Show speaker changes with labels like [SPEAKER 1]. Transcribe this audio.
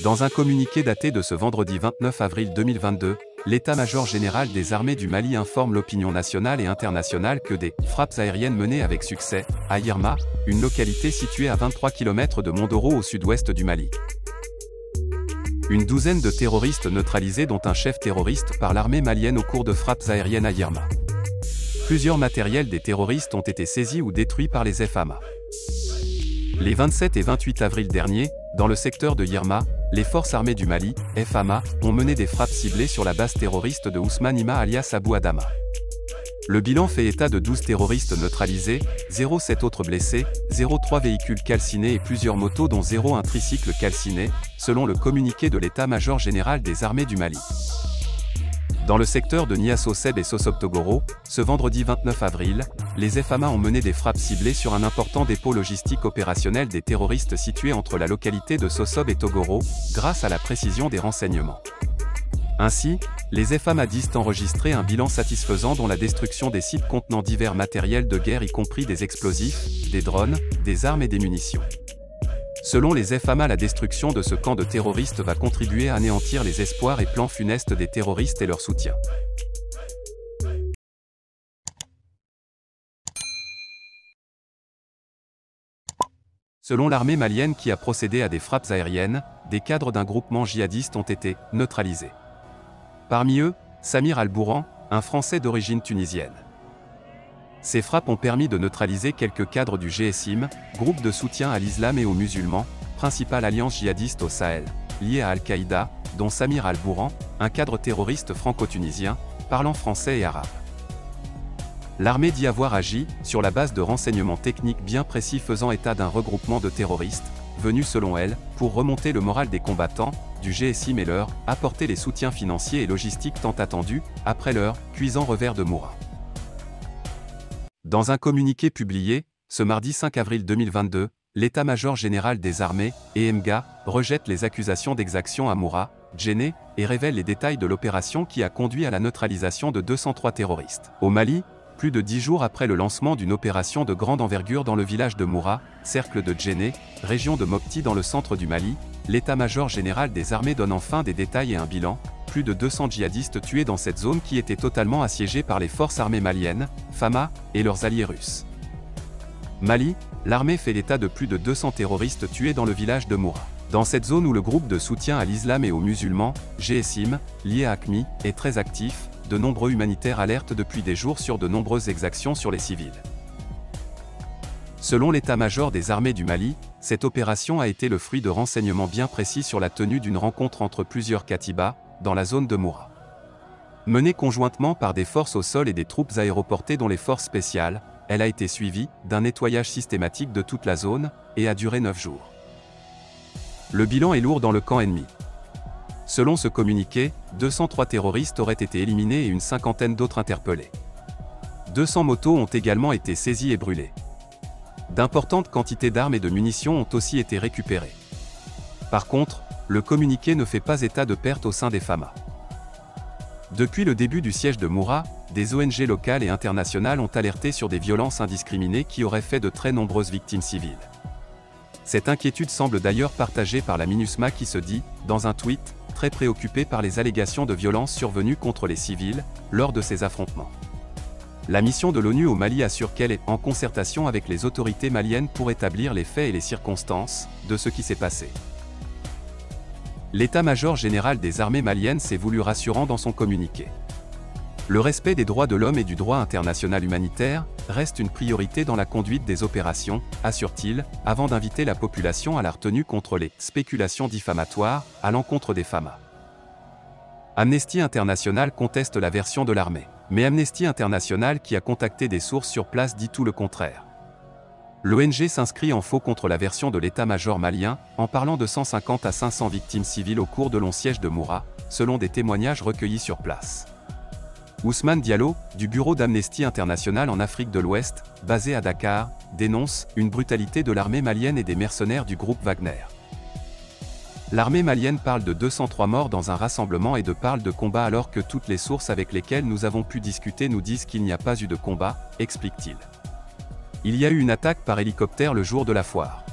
[SPEAKER 1] Dans un communiqué daté de ce vendredi 29 avril 2022, l'état-major général des armées du Mali informe l'opinion nationale et internationale que des frappes aériennes menées avec succès à Yirma, une localité située à 23 km de Mondoro au sud-ouest du Mali. Une douzaine de terroristes neutralisés dont un chef terroriste par l'armée malienne au cours de frappes aériennes à Yirma. Plusieurs matériels des terroristes ont été saisis ou détruits par les FAMA. Les 27 et 28 avril dernier, dans le secteur de Yirma, les forces armées du Mali, FAMA, ont mené des frappes ciblées sur la base terroriste de Ousmane Ima alias Abou Adama. Le bilan fait état de 12 terroristes neutralisés, 0,7 autres blessés, 0,3 véhicules calcinés et plusieurs motos dont 0,1 tricycle calciné, selon le communiqué de l'état-major général des armées du Mali. Dans le secteur de Niasso-Seb et Sosob-Togoro, ce vendredi 29 avril, les FAMA ont mené des frappes ciblées sur un important dépôt logistique opérationnel des terroristes situé entre la localité de Sosob et Togoro, grâce à la précision des renseignements. Ainsi, les FAMA disent enregistrer un bilan satisfaisant dont la destruction des sites contenant divers matériels de guerre y compris des explosifs, des drones, des armes et des munitions. Selon les FAMA, la destruction de ce camp de terroristes va contribuer à anéantir les espoirs et plans funestes des terroristes et leur soutien. Selon l'armée malienne qui a procédé à des frappes aériennes, des cadres d'un groupement djihadiste ont été neutralisés. Parmi eux, Samir Al-Bourhan, un Français d'origine tunisienne. Ces frappes ont permis de neutraliser quelques cadres du GSIM, groupe de soutien à l'islam et aux musulmans, principale alliance djihadiste au Sahel, liée à Al-Qaïda, dont Samir Al-Bourhan, un cadre terroriste franco-tunisien, parlant français et arabe. L'armée dit avoir agi, sur la base de renseignements techniques bien précis faisant état d'un regroupement de terroristes, venus selon elle, pour remonter le moral des combattants, du GSIM et leur apporter les soutiens financiers et logistiques tant attendus, après leur cuisant revers de Moura. Dans un communiqué publié, ce mardi 5 avril 2022, l'état-major général des armées, EMGA, rejette les accusations d'exaction à Moura, Djenné, et révèle les détails de l'opération qui a conduit à la neutralisation de 203 terroristes. Au Mali, plus de 10 jours après le lancement d'une opération de grande envergure dans le village de Moura, cercle de Djenné, région de Mopti dans le centre du Mali, l'état-major général des armées donne enfin des détails et un bilan. Plus de 200 djihadistes tués dans cette zone qui était totalement assiégée par les forces armées maliennes, FAMA, et leurs alliés russes. Mali, l'armée fait l'état de plus de 200 terroristes tués dans le village de Moura. Dans cette zone où le groupe de soutien à l'islam et aux musulmans, GSIM, lié à AQMI, est très actif, de nombreux humanitaires alertent depuis des jours sur de nombreuses exactions sur les civils. Selon l'état-major des armées du Mali, cette opération a été le fruit de renseignements bien précis sur la tenue d'une rencontre entre plusieurs katibas, dans la zone de Moura. Menée conjointement par des forces au sol et des troupes aéroportées dont les forces spéciales, elle a été suivie d'un nettoyage systématique de toute la zone, et a duré 9 jours. Le bilan est lourd dans le camp ennemi. Selon ce communiqué, 203 terroristes auraient été éliminés et une cinquantaine d'autres interpellés. 200 motos ont également été saisies et brûlées. D'importantes quantités d'armes et de munitions ont aussi été récupérées. Par contre, le communiqué ne fait pas état de pertes au sein des FAMA. Depuis le début du siège de Moura, des ONG locales et internationales ont alerté sur des violences indiscriminées qui auraient fait de très nombreuses victimes civiles. Cette inquiétude semble d'ailleurs partagée par la MINUSMA qui se dit, dans un tweet, très préoccupée par les allégations de violences survenues contre les civils, lors de ces affrontements. La mission de l'ONU au Mali assure qu'elle est en concertation avec les autorités maliennes pour établir les faits et les circonstances de ce qui s'est passé. L'état-major général des armées maliennes s'est voulu rassurant dans son communiqué. Le respect des droits de l'homme et du droit international humanitaire reste une priorité dans la conduite des opérations, assure-t-il, avant d'inviter la population à la retenue contre les spéculations diffamatoires à l'encontre des FAMA. Amnesty International conteste la version de l'armée, mais Amnesty International qui a contacté des sources sur place dit tout le contraire. L'ONG s'inscrit en faux contre la version de l'état-major malien, en parlant de 150 à 500 victimes civiles au cours de long siège de Moura, selon des témoignages recueillis sur place. Ousmane Diallo, du bureau d'Amnesty International en Afrique de l'Ouest, basé à Dakar, dénonce une brutalité de l'armée malienne et des mercenaires du groupe Wagner. L'armée malienne parle de 203 morts dans un rassemblement et parle de combat alors que toutes les sources avec lesquelles nous avons pu discuter nous disent qu'il n'y a pas eu de combat, explique-t-il. Il y a eu une attaque par hélicoptère le jour de la foire.